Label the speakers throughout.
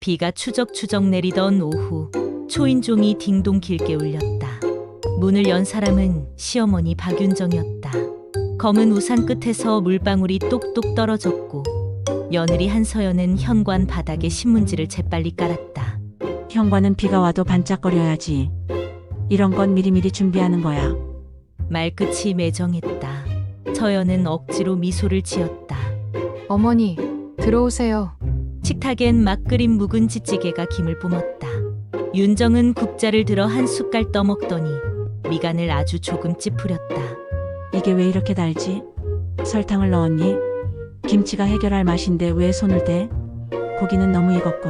Speaker 1: 비가 추적추적 내리던 오후, 초인종이 딩동 길게 울렸다. 문을 연 사람은 시어머니 박윤정이었다. 검은 우산 끝에서 물방울이 똑똑 떨어졌고 며느리 한서연은 현관 바닥에 신문지를 재빨리 깔았다.
Speaker 2: 현관은 비가 와도 반짝거려야지. 이런 건 미리미리 준비하는 거야.
Speaker 1: 말끝이 매정했다. 서연은 억지로 미소를 지었다.
Speaker 3: 어머니, 들어오세요.
Speaker 1: 식탁엔 막 끓인 묵은지 찌개가 김을 뿜었다. 윤정은 국자를 들어 한 숟갈 떠먹더니 미간을 아주 조금 찌푸렸다.
Speaker 2: 이게 왜 이렇게 달지? 설탕을 넣었니? 김치가 해결할 맛인데 왜 손을 대? 고기는 너무 익었고.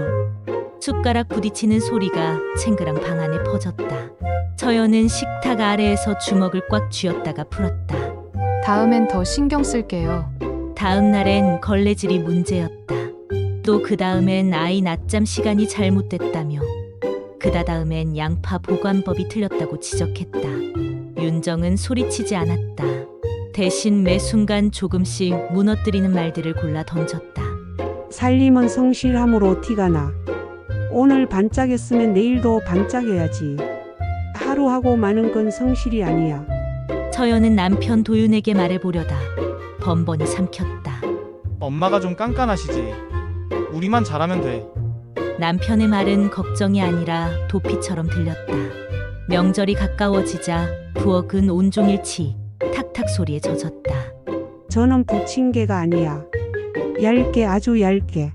Speaker 1: 숟가락 부딪히는 소리가 챙그랑 방 안에 퍼졌다. 서연은 식탁 아래에서 주먹을 꽉 쥐었다가 풀었다.
Speaker 3: 다음엔 더 신경 쓸게요.
Speaker 1: 다음 날엔 걸레질이 문제였다. 또 그 다음엔 아이 낮잠 시간이 잘못됐다며 그다음엔 양파 보관법이 틀렸다고 지적했다. 윤정은 소리치지 않았다. 대신 매 순간 조금씩 무너뜨리는 말들을 골라 던졌다.
Speaker 4: 살림은 성실함으로 티가 나. 오늘 반짝였으면 내일도 반짝여야지. 하루하고 마는 건 성실이 아니야.
Speaker 1: 서연은 남편 도윤에게 말해보려다 번번이 삼켰다.
Speaker 5: 엄마가 좀 깐깐하시지. 우리만 잘하면 돼.
Speaker 1: 남편의 말은 걱정이 아니라 도피처럼 들렸다. 명절이 가까워지자 부엌은 온종일 치, 탁탁 소리에 젖었다.
Speaker 4: 저는 부침개가 아니야. 얇게 아주 얇게.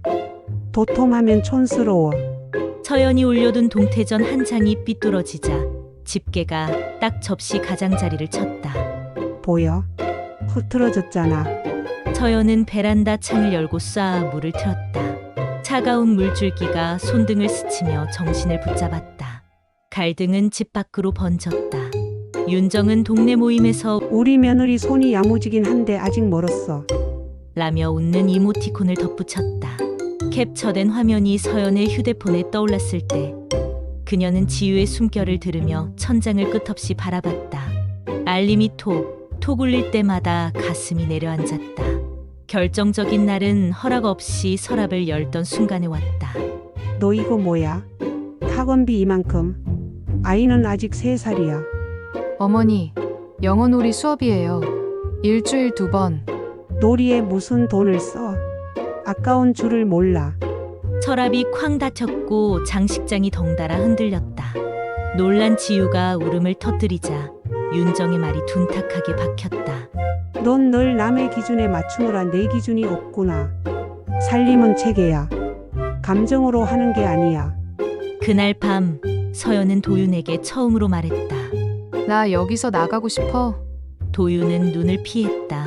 Speaker 4: 도톰하면 촌스러워.
Speaker 1: 서연이 올려둔 동태전 한 장이 삐뚤어지자 집게가 딱 접시 가장자리를 쳤다.
Speaker 4: 보여? 흐트러졌잖아.
Speaker 1: 서연은 베란다 창을 열고 쏴 물을 틀었다. 차가운 물줄기가 손등을 스치며 정신을 붙잡았다. 갈등은 집 밖으로 번졌다. 윤정은 동네 모임에서
Speaker 4: 우리 며느리 손이 야무지긴 한데 아직 멀었어.
Speaker 1: 라며 웃는 이모티콘을 덧붙였다. 캡처된 화면이 서연의 휴대폰에 떠올랐을 때 그녀는 지우의 숨결을 들으며 천장을 끝없이 바라봤다. 알림이 톡 울릴 때마다 가슴이 내려앉았다. 결정적인 날은 허락 없이 서랍을 열던 순간에 왔다.
Speaker 4: 너 이거 뭐야? 학원비 이만큼. 아이는 아직 3살이야.
Speaker 3: 어머니, 영어놀이 수업이에요. 일주일 2번.
Speaker 4: 놀이에 무슨 돈을 써? 아까운 줄을 몰라.
Speaker 1: 서랍이 쾅 닫혔고 장식장이 덩달아 흔들렸다. 놀란 지우가 울음을 터뜨리자 윤정의 말이 둔탁하게 박혔다.
Speaker 4: 넌 늘 남의 기준에 맞추느라 내 기준이 없구나. 살림은 체계야. 감정으로 하는 게 아니야.
Speaker 1: 그날 밤 서연은 도윤에게 처음으로 말했다.
Speaker 3: 나 여기서 나가고 싶어.
Speaker 1: 도윤은 눈을 피했다.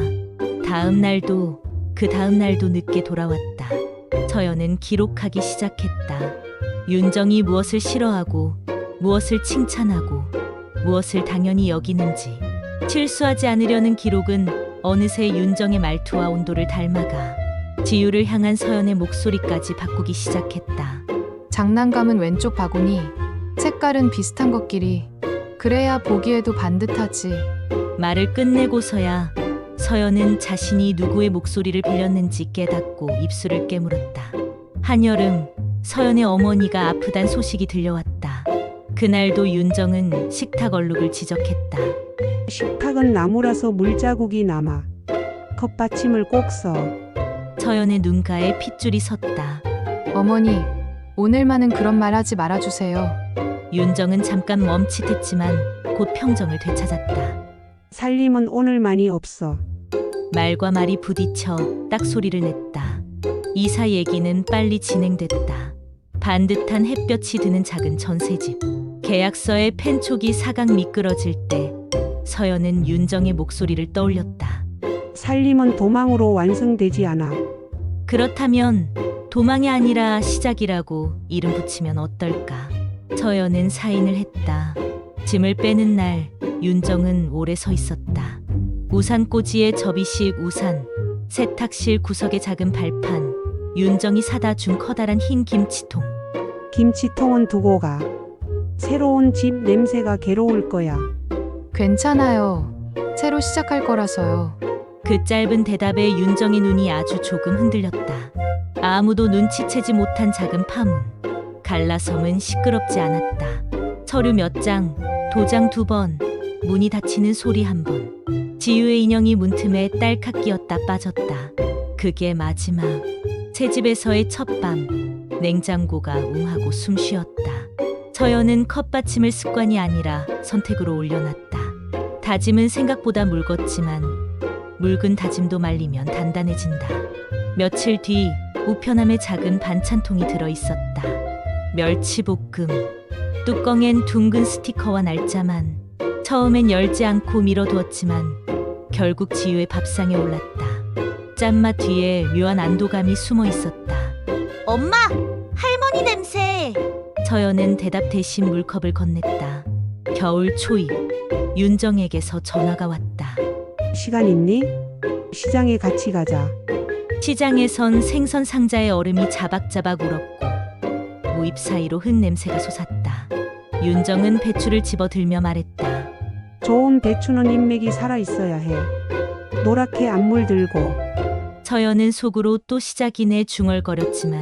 Speaker 1: 다음 날도 그 다음 날도 늦게 돌아왔다. 서연은 기록하기 시작했다. 윤정이 무엇을 싫어하고 무엇을 칭찬하고 무엇을 당연히 여기는지. 실수하지 않으려는 기록은 어느새 윤정의 말투와 온도를 닮아가 지유를 향한 서연의 목소리까지 바꾸기 시작했다.
Speaker 3: 장난감은 왼쪽 바구니. 색깔은 비슷한 것끼리. 그래야 보기에도 반듯하지.
Speaker 1: 말을 끝내고서야 서연은 자신이 누구의 목소리를 빌렸는지 깨닫고 입술을 깨물었다. 한여름 서연의 어머니가 아프단 소식이 들려왔다. 그날도 윤정은 식탁 얼룩을 지적했다.
Speaker 4: 식탁은 나무라서 물자국이 남아. 컵받침을 꼭 써.
Speaker 1: 서연의 눈가에 핏줄이 섰다.
Speaker 3: 어머니, 오늘만은 그런 말 하지 말아주세요.
Speaker 1: 윤정은 잠깐 멈칫했지만 곧 평정을 되찾았다.
Speaker 4: 살림은 오늘만이 없어.
Speaker 1: 말과 말이 부딪혀 딱 소리를 냈다. 이사 얘기는 빨리 진행됐다. 반듯한 햇볕이 드는 작은 전셋집. 계약서에 펜촉이 사각 미끄러질 때 서연은 윤정의 목소리를 떠올렸다.
Speaker 4: 살림은 도망으로 완성되지 않아.
Speaker 1: 그렇다면 도망이 아니라 시작이라고 이름 붙이면 어떨까? 서연은 사인을 했다. 짐을 빼는 날 윤정은 오래 서 있었다. 우산꽂이에 접이식 우산, 세탁실 구석의 작은 발판, 윤정이 사다 준 커다란 흰 김치통.
Speaker 4: 김치통은 두고 가. 새로운 집 냄새가 괴로울 거야.
Speaker 3: 괜찮아요. 새로 시작할 거라서요.
Speaker 1: 그 짧은 대답에 윤정의 눈이 아주 조금 흔들렸다. 아무도 눈치채지 못한 작은 파문. 갈라섬은 시끄럽지 않았다. 서류 몇 장, 도장 2번, 문이 닫히는 소리 1번. 지유의 인형이 문틈에 딸칵 끼었다 빠졌다. 그게 마지막. 새 집에서의 첫 밤. 냉장고가 웅하고 숨 쉬었다. 서연은 컵받침을 습관이 아니라 선택으로 올려놨다. 다짐은 생각보다 묽었지만 묽은 다짐도 말리면 단단해진다. 며칠 뒤 우편함에 작은 반찬통이 들어있었다. 멸치볶음. 뚜껑엔 둥근 스티커와 날짜만. 처음엔 열지 않고 밀어두었지만 결국 지유의 밥상에 올랐다. 짠맛 뒤에 묘한 안도감이 숨어 있었다. 엄마! 할머니 냄새! 서연은 대답 대신 물컵을 건넸다. 겨울 초입. 윤정에게서 전화가 왔다.
Speaker 4: 시간 있니? 시장에 같이 가자.
Speaker 1: 시장에선 생선 상자의 얼음이 자박자박 울었고 모입 사이로 흙 냄새가 솟았다. 윤정은 배추를 집어들며 말했다.
Speaker 4: 좋은 배추는 인맥이 살아있어야 해. 노랗게 안 물들고.
Speaker 1: 서연은 속으로 또 시작이네 중얼거렸지만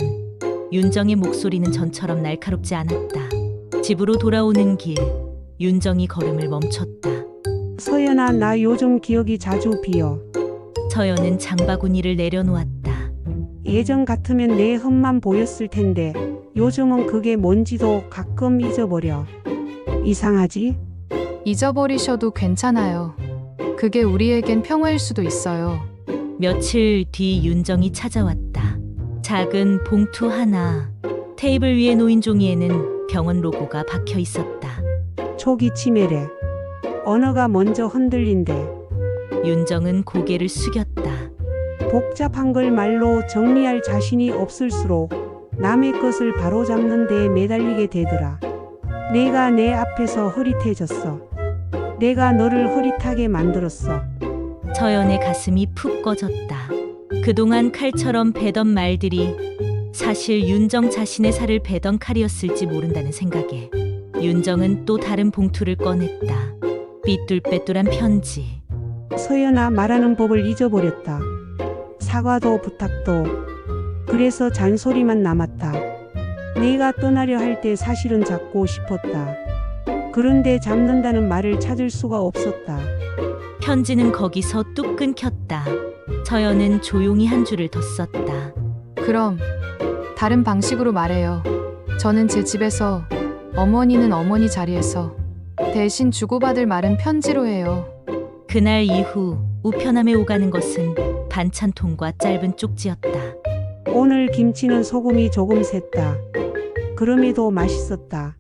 Speaker 1: 윤정의 목소리는 전처럼 날카롭지 않았다. 집으로 돌아오는 길, 윤정이 걸음을 멈췄다.
Speaker 4: 서연아, 나 요즘 기억이 자주 비어.
Speaker 1: 서연은 장바구니를 내려놓았다.
Speaker 4: 예전 같으면 내 흠만 보였을 텐데 요즘은 그게 뭔지도 가끔 잊어버려. 이상하지?
Speaker 3: 잊어버리셔도 괜찮아요. 그게 우리에겐 평화일 수도 있어요.
Speaker 1: 며칠 뒤 윤정이 찾아왔다. 작은 봉투 하나. 테이블 위에 놓인 종이에는 병원 로고가 박혀 있었다.
Speaker 4: 초기 치매래. 언어가 먼저 흔들린대.
Speaker 1: 윤정은 고개를 숙였다.
Speaker 4: 복잡한 걸 말로 정리할 자신이 없을수록 남의 것을 바로잡는 데 매달리게 되더라. 내가 내 앞에서 흐릿해졌어. 내가 너를 흐릿하게 만들었어.
Speaker 1: 서연의 가슴이 푹 꺼졌다. 그동안 칼처럼 베던 말들이 사실 윤정 자신의 살을 베던 칼이었을지 모른다는 생각에 윤정은 또 다른 봉투를 꺼냈다. 삐뚤빼뚤한 편지.
Speaker 4: 서연아, 말하는 법을 잊어버렸다. 사과도 부탁도. 그래서 잔소리만 남았다. 네가 떠나려 할 때 사실은 잡고 싶었다. 그런데 잡는다는 말을 찾을 수가 없었다.
Speaker 1: 편지는 거기서 뚝 끊겼다. 서연은 조용히 한 줄을 더 썼다.
Speaker 3: 그럼 다른 방식으로 말해요. 저는 제 집에서, 어머니는 어머니 자리에서 대신 주고받을 말은 편지로 해요.
Speaker 1: 그날 이후 우편함에 오가는 것은 반찬통과 짧은 쪽지였다.
Speaker 4: 오늘 김치는 소금이 조금 샜다. 그럼에도 맛있었다.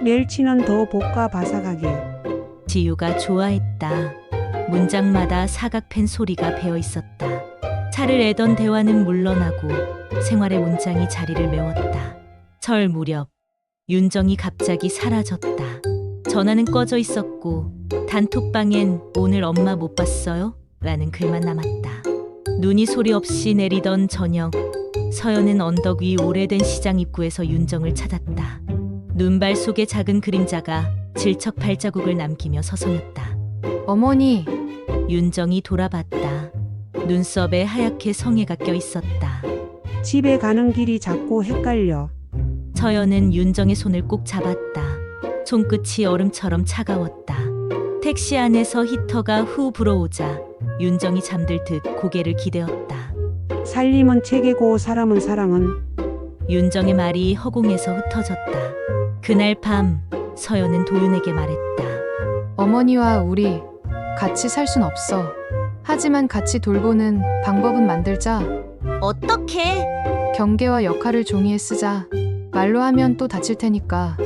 Speaker 4: 멸치는 더 볶아 바삭하게.
Speaker 1: 지유가 좋아했다. 문장마다 사각펜 소리가 배어 있었다. 차를 애던 대화는 물러나고 생활의 문장이 자리를 메웠다. 설 무렵 윤정이 갑자기 사라졌다. 전화는 꺼져 있었고 단톡방엔 오늘 엄마 못 봤어요? 라는 글만 남았다. 눈이 소리 없이 내리던 저녁, 서연은 언덕 위 오래된 시장 입구에서 윤정을 찾았다. 눈발 속에 작은 그림자가 질척 발자국을 남기며 서성였다.
Speaker 3: 어머니,
Speaker 1: 윤정이 돌아봤다. 눈썹에 하얗게 성에가 껴 있었다.
Speaker 4: 집에 가는 길이 자꾸 헷갈려.
Speaker 1: 서연은 윤정의 손을 꼭 잡았다. 손끝이 얼음처럼 차가웠다. 택시 안에서 히터가 후 불어오자 윤정이 잠들 듯 고개를 기대었다.
Speaker 4: 살림은 체계고 사람은 사랑은.
Speaker 1: 윤정의 말이 허공에서 흩어졌다. 그날 밤 서연은 도윤에게 말했다.
Speaker 3: 어머니와 우리 같이 살 순 없어. 하지만 같이 돌보는 방법은 만들자.
Speaker 1: 어떻게?
Speaker 3: 경계와 역할을 종이에 쓰자. 말로 하면 또 다칠 테니까.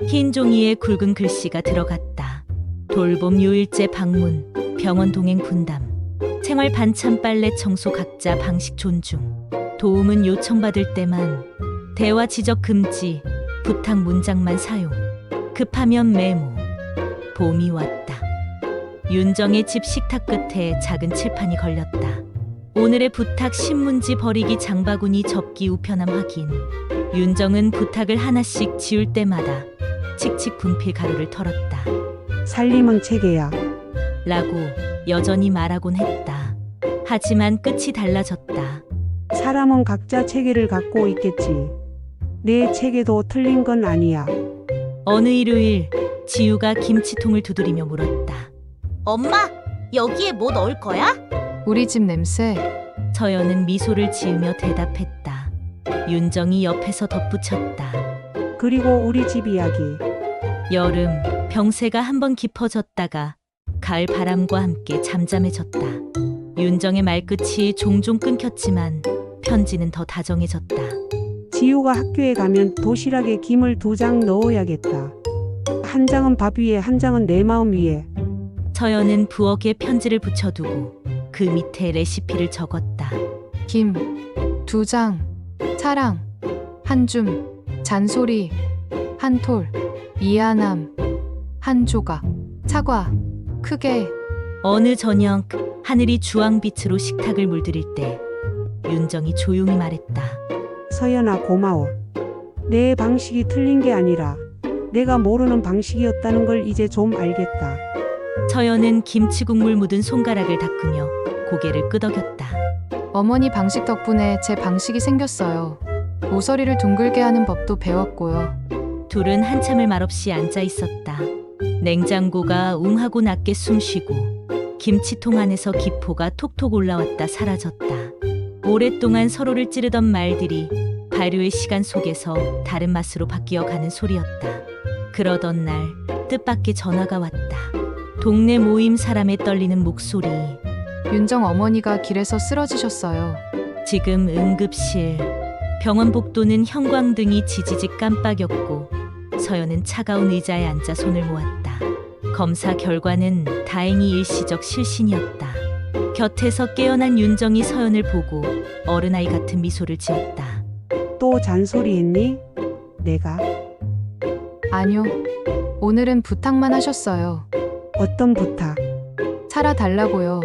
Speaker 1: 흰 종이에 굵은 글씨가 들어갔다. 돌봄 요일제 방문, 병원 동행 분담, 생활 반찬 빨래 청소 각자 방식 존중, 도움은 요청받을 때만, 대화 지적 금지, 부탁 문장만 사용, 급하면 메모. 봄이 왔다. 윤정의 집 식탁 끝에 작은 칠판이 걸렸다. 오늘의 부탁 신문지 버리기 장바구니 접기 우편함 확인. 윤정은 부탁을 하나씩 지울 때마다 칙칙 분필 가루를 털었다.
Speaker 4: 살림은 체계야.
Speaker 1: 라고 여전히 말하곤 했다. 하지만 끝이 달라졌다.
Speaker 4: 사람은 각자 체계를 갖고 있겠지. 내 체계도 틀린 건 아니야.
Speaker 1: 어느 일요일 지우가 김치통을 두드리며 물었다.
Speaker 6: 엄마, 여기에 뭐 넣을 거야?
Speaker 3: 우리 집 냄새.
Speaker 1: 서연은 미소를 지으며 대답했다. 윤정이 옆에서 덧붙였다.
Speaker 4: 그리고 우리 집 이야기.
Speaker 1: 여름 병세가 한번 깊어졌다가 가을 바람과 함께 잠잠해졌다. 윤정의 말끝이 종종 끊겼지만 편지는 더 다정해졌다.
Speaker 4: 지우가 학교에 가면 도시락에 김을 2장 넣어야겠다. 한 장은 밥 위에, 한 장은 내 마음 위에.
Speaker 1: 서연은 부엌에 편지를 붙여두고 그 밑에 레시피를 적었다.
Speaker 3: 김, 2장, 사랑, 한줌, 잔소리, 한톨, 미안함, 한 조각, 사과, 크게.
Speaker 1: 어느 저녁 하늘이 주황빛으로 식탁을 물들일 때 윤정이 조용히 말했다.
Speaker 4: 서연아, 고마워. 내 방식이 틀린 게 아니라 내가 모르는 방식이었다는 걸 이제 좀 알겠다.
Speaker 1: 서연은 김치국물 묻은 손가락을 닦으며 고개를 끄덕였다.
Speaker 3: 어머니 방식 덕분에 제 방식이 생겼어요. 모서리를 둥글게 하는 법도 배웠고요.
Speaker 1: 둘은 한참을 말없이 앉아 있었다. 냉장고가 웅하고 낮게 숨쉬고 김치통 안에서 기포가 톡톡 올라왔다 사라졌다. 오랫동안 서로를 찌르던 말들이 발효의 시간 속에서 다른 맛으로 바뀌어가는 소리였다. 그러던 날 뜻밖의 전화가 왔다. 동네 모임 사람의 떨리는 목소리.
Speaker 3: 윤정 어머니가 길에서 쓰러지셨어요.
Speaker 1: 지금 응급실. 병원 복도는 형광등이 지지직 깜빡였고 서연은 차가운 의자에 앉아 손을 모았다. 검사 결과는 다행히 일시적 실신이었다. 곁에서 깨어난 윤정이 서연을 보고 어른아이 같은 미소를 지었다.
Speaker 4: 또 잔소리 했니? 내가?
Speaker 3: 아니요. 오늘은 부탁만 하셨어요.
Speaker 4: 어떤 부탁?
Speaker 3: 살아달라고요.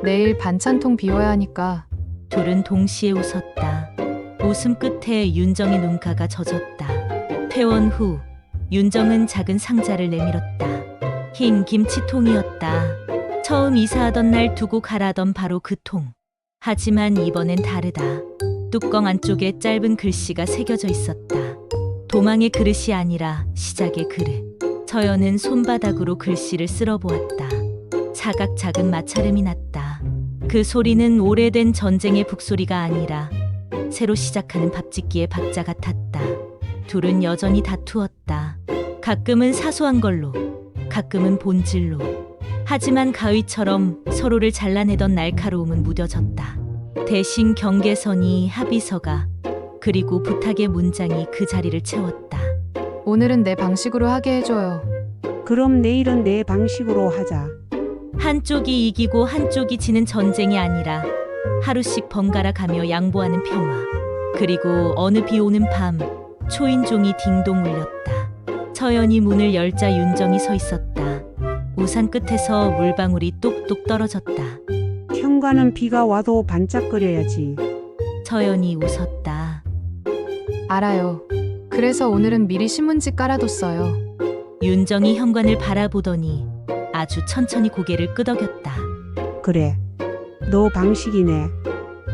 Speaker 3: 내일 반찬통 비워야 하니까.
Speaker 1: 둘은 동시에 웃었다. 웃음 끝에 윤정의 눈가가 젖었다. 퇴원 후 윤정은 작은 상자를 내밀었다. 흰 김치통이었다. 처음 이사하던 날 두고 가라던 바로 그 통. 하지만 이번엔 다르다. 뚜껑 안쪽에 짧은 글씨가 새겨져 있었다. 도망의 그릇이 아니라 시작의 그릇. 서연은 손바닥으로 글씨를 쓸어보았다. 사각 작은 마찰음이 났다. 그 소리는 오래된 전쟁의 북소리가 아니라 새로 시작하는 밥짓기의 박자 같았다. 둘은 여전히 다투었다. 가끔은 사소한 걸로, 가끔은 본질로. 하지만 가위처럼 서로를 잘라내던 날카로움은 무뎌졌다. 대신 경계선이, 합의서가, 그리고 부탁의 문장이 그 자리를 채웠다.
Speaker 3: 오늘은 내 방식으로 하게 해줘요.
Speaker 4: 그럼 내일은 내 방식으로 하자.
Speaker 1: 한쪽이 이기고 한쪽이 지는 전쟁이 아니라 하루씩 번갈아 가며 양보하는 평화. 그리고 어느 비 오는 밤 초인종이 딩동 울렸다. 서연이 문을 열자 윤정이 서 있었다. 우산 끝에서 물방울이 똑똑 떨어졌다.
Speaker 4: 현관은 비가 와도 반짝거려야지.
Speaker 1: 서연이 웃었다.
Speaker 3: 알아요. 그래서 오늘은 미리 신문지 깔아뒀어요.
Speaker 1: 윤정이 현관을 바라보더니 아주 천천히 고개를 끄덕였다.
Speaker 4: 그래. 너 방식이네.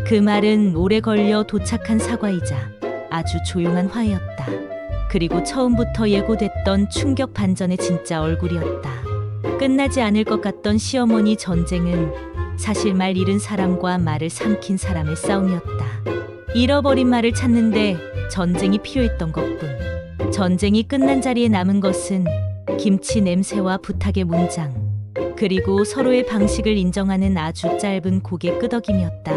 Speaker 1: 그 말은 오래 걸려 도착한 사과이자 아주 조용한 화해였다. 그리고 처음부터 예고됐던 충격 반전의 진짜 얼굴이었다. 끝나지 않을 것 같던 시어머니 전쟁은 사실 말 잃은 사람과 말을 삼킨 사람의 싸움이었다. 잃어버린 말을 찾는데 전쟁이 필요했던 것뿐. 전쟁이 끝난 자리에 남은 것은 김치 냄새와 부탁의 문장, 그리고 서로의 방식을 인정하는 아주 짧은 고개 끄덕임이었다.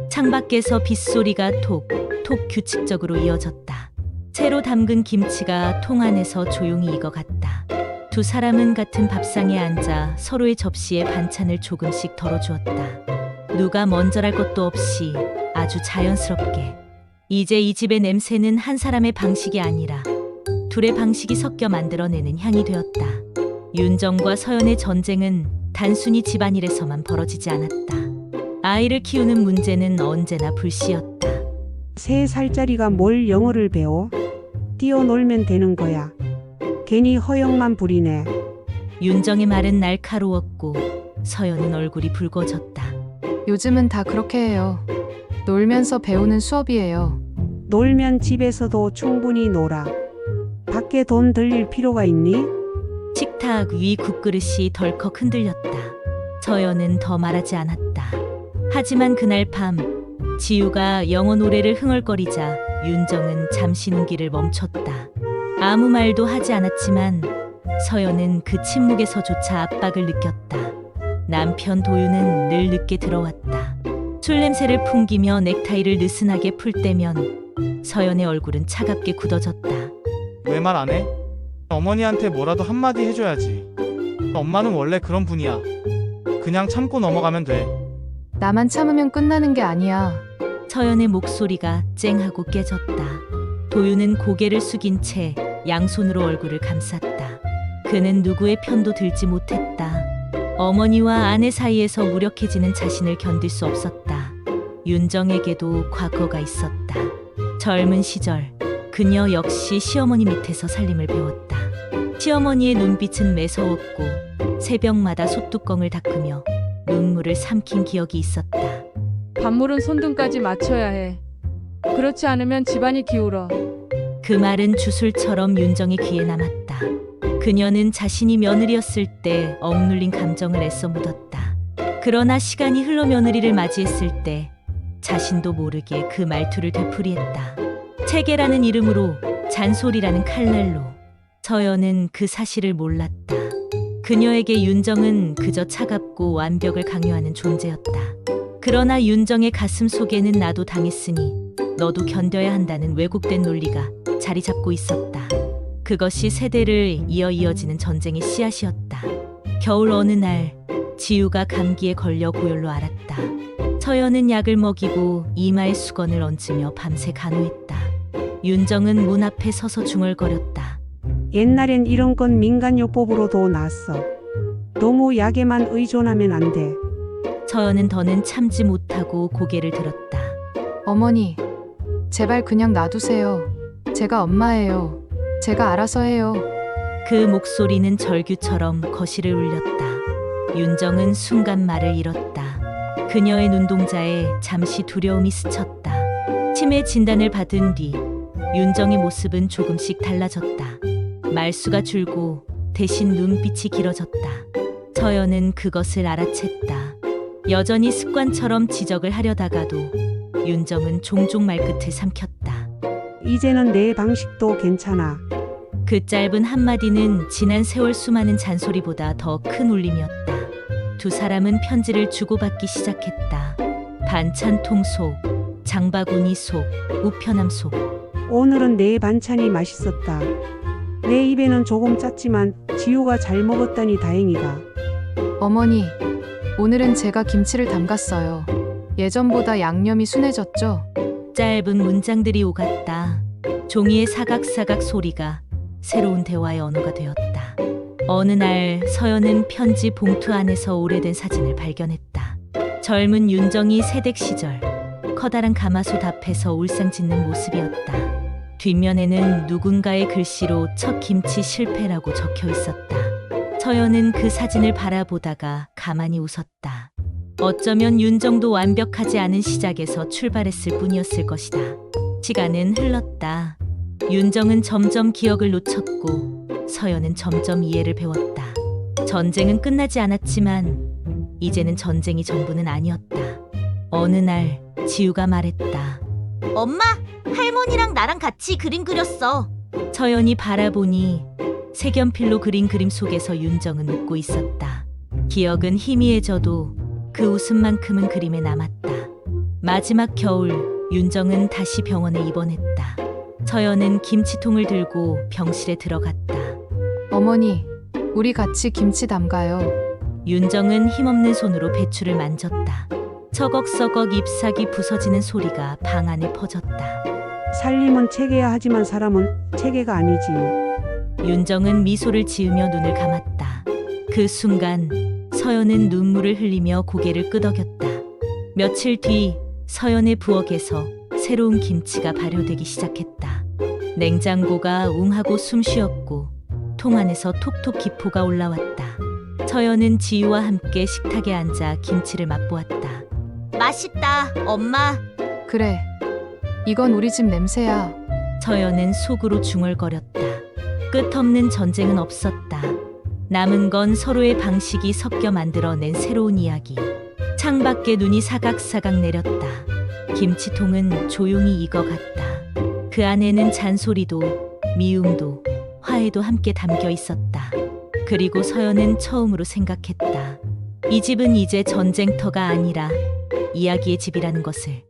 Speaker 1: 창밖에서 빗소리가 톡톡 규칙적으로 이어졌다. 새로 담근 김치가 통 안에서 조용히 익어갔다. 두 사람은 같은 밥상에 앉아 서로의 접시에 반찬을 조금씩 덜어주었다. 누가 먼저랄 것도 없이 아주 자연스럽게. 이제 이 집의 냄새는 한 사람의 방식이 아니라 둘의 방식이 섞여 만들어내는 향이 되었다. 윤정과 서연의 전쟁은 단순히 집안일에서만 벌어지지 않았다. 아이를 키우는 문제는 언제나 불씨였다.
Speaker 4: 3살짜리가 뭘 영어를 배워? 뛰어놀면 되는 거야. 괜히 허영만 부리네.
Speaker 1: 윤정의 말은 날카로웠고 서연은 얼굴이 붉어졌다.
Speaker 3: 요즘은 다 그렇게 해요. 놀면서 배우는 수업이에요.
Speaker 4: 놀면 집에서도 충분히 놀아. 밖에 돈 들일 필요가 있니?
Speaker 1: 식탁 위 국그릇이 덜컥 흔들렸다. 서연은 더 말하지 않았다. 하지만 그날 밤 지우가 영어 노래를 흥얼거리자 윤정은 잠시 눈길을 멈췄다. 아무 말도 하지 않았지만 서연은 그 침묵에서조차 압박을 느꼈다. 남편 도윤은 늘 늦게 들어왔다. 술 냄새를 풍기며 넥타이를 느슨하게 풀 때면 서연의 얼굴은 차갑게 굳어졌다.
Speaker 5: 왜 말 안 해? 어머니한테 뭐라도 한마디 해줘야지. 엄마는 원래 그런 분이야. 그냥 참고 넘어가면 돼.
Speaker 3: 나만 참으면 끝나는 게 아니야.
Speaker 1: 서연의 목소리가 쨍하고 깨졌다. 도윤은 고개를 숙인 채 양손으로 얼굴을 감쌌다. 그는 누구의 편도 들지 못했다. 어머니와 아내 사이에서 무력해지는 자신을 견딜 수 없었다. 윤정에게도 과거가 있었다. 젊은 시절 그녀 역시 시어머니 밑에서 살림을 배웠다. 시어머니의 눈빛은 매서웠고 새벽마다 솥뚜껑을 닦으며 눈물을 삼킨 기억이 있었다.
Speaker 7: 밥물은 손등까지 맞춰야 해. 그렇지 않으면 집안이 기울어.
Speaker 1: 그 말은 주술처럼 윤정의 귀에 남았다. 그녀는 자신이 며느리였을 때 억눌린 감정을 애써 묻었다. 그러나 시간이 흘러 며느리를 맞이했을 때 자신도 모르게 그 말투를 되풀이했다. 체계라는 이름으로, 잔소리라는 칼날로. 서연은 그 사실을 몰랐다. 그녀에게 윤정은 그저 차갑고 완벽을 강요하는 존재였다. 그러나 윤정의 가슴 속에는 나도 당했으니 너도 견뎌야 한다는 왜곡된 논리가 자리 잡고 있었다. 그것이 세대를 이어지는 전쟁의 씨앗이었다. 겨울 어느 날 지우가 감기에 걸려 고열로 앓았다. 서연은 약을 먹이고 이마에 수건을 얹으며 밤새 간호했다. 윤정은 문 앞에 서서 중얼거렸다.
Speaker 4: 옛날엔 이런 건 민간요법으로도 나았어. 너무 약에만 의존하면 안 돼.
Speaker 1: 서연은 더는 참지 못하고 고개를 들었다.
Speaker 3: 어머니, 제발 그냥 놔두세요. 제가 엄마예요. 제가 알아서 해요.
Speaker 1: 그 목소리는 절규처럼 거실을 울렸다. 윤정은 순간 말을 잃었다. 그녀의 눈동자에 잠시 두려움이 스쳤다. 치매 진단을 받은 뒤 윤정의 모습은 조금씩 달라졌다. 말수가 줄고 대신 눈빛이 길어졌다. 서연은 그것을 알아챘다. 여전히 습관처럼 지적을 하려다가도 윤정은 종종 말끝을 삼켰다.
Speaker 4: 이제는 내 방식도 괜찮아.
Speaker 1: 그 짧은 한마디는 지난 세월 수많은 잔소리보다 더 큰 울림이었다. 두 사람은 편지를 주고받기 시작했다. 반찬통 속, 장바구니 속, 우편함 속.
Speaker 4: 오늘은 내 반찬이 맛있었다. 내 입에는 조금 짰지만 지우가 잘 먹었다니 다행이다.
Speaker 3: 어머니, 오늘은 제가 김치를 담갔어요. 예전보다 양념이 순해졌죠?
Speaker 1: 짧은 문장들이 오갔다. 종이의 사각사각 소리가 새로운 대화의 언어가 되었다. 어느 날 서연은 편지 봉투 안에서 오래된 사진을 발견했다. 젊은 윤정이 새댁 시절 커다란 가마솥 앞에서 울상 짓는 모습이었다. 뒷면에는 누군가의 글씨로 첫 김치 실패라고 적혀 있었다. 서연은 그 사진을 바라보다가 가만히 웃었다. 어쩌면 윤정도 완벽하지 않은 시작에서 출발했을 뿐이었을 것이다. 시간은 흘렀다. 윤정은 점점 기억을 놓쳤고 서연은 점점 이해를 배웠다. 전쟁은 끝나지 않았지만 이제는 전쟁이 전부는 아니었다. 어느 날 지우가 말했다.
Speaker 6: 엄마, 할머니랑 나랑 같이 그림 그렸어.
Speaker 1: 서연이 바라보니 색연필로 그린 그림 속에서 윤정은 웃고 있었다. 기억은 희미해져도 그 웃음만큼은 그림에 남았다. 마지막 겨울 윤정은 다시 병원에 입원했다. 서연은 김치통을 들고 병실에 들어갔다.
Speaker 3: 어머니, 우리 같이 김치 담가요.
Speaker 1: 윤정은 힘없는 손으로 배추를 만졌다. 서걱서걱 잎사귀 부서지는 소리가 방 안에 퍼졌다.
Speaker 4: 살림은 체계야 하지만 사람은 체계가 아니지.
Speaker 1: 윤정은 미소를 지으며 눈을 감았다. 그 순간 서연은 눈물을 흘리며 고개를 끄덕였다. 며칠 뒤 서연의 부엌에서 새로운 김치가 발효되기 시작했다. 냉장고가 웅하고 숨쉬었고 통 안에서 톡톡 기포가 올라왔다. 서연은 지유와 함께 식탁에 앉아 김치를 맛보았다.
Speaker 6: 맛있다, 엄마.
Speaker 3: 그래. 이건 우리 집 냄새야.
Speaker 1: 서연은 속으로 중얼거렸다. 끝없는 전쟁은 없었다. 남은 건 서로의 방식이 섞여 만들어낸 새로운 이야기. 창밖에 눈이 사각사각 내렸다. 김치통은 조용히 익어갔다. 그 안에는 잔소리도, 미움도, 화해도 함께 담겨 있었다. 그리고 서연은 처음으로 생각했다. 이 집은 이제 전쟁터가 아니라 이야기의 집이라는 것을.